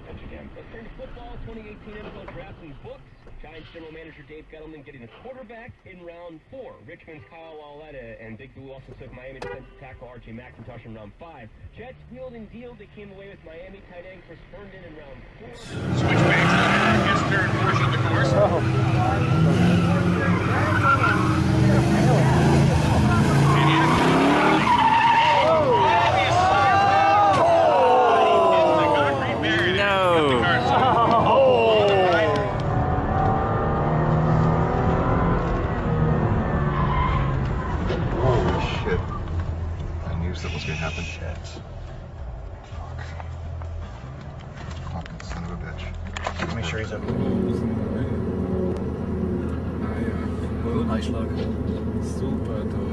pitch again. Let's turn to football. 2018 NFL Draft and Books. Giants general manager Dave Gettleman getting a quarterback in round 4. Richmond's Kyle Lauletta and Big Blue also took Miami defensive tackle R.J. McIntosh in round 5. Jets wheeled and dealed. They came away with Miami tight end Chris Herndon in round 4. Switch back to his third portion of the course. That was gonna happen. Shit. Fuck. Fucking son of a bitch. Make sure he's up. Gut Einschlag. Super toll.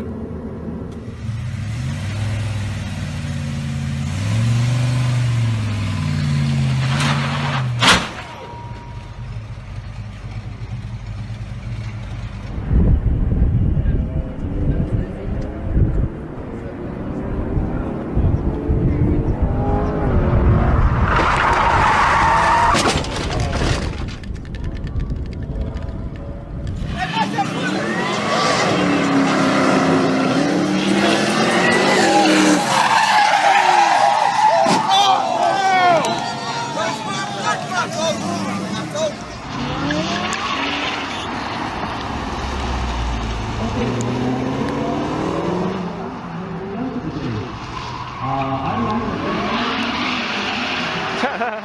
Ha ha ha.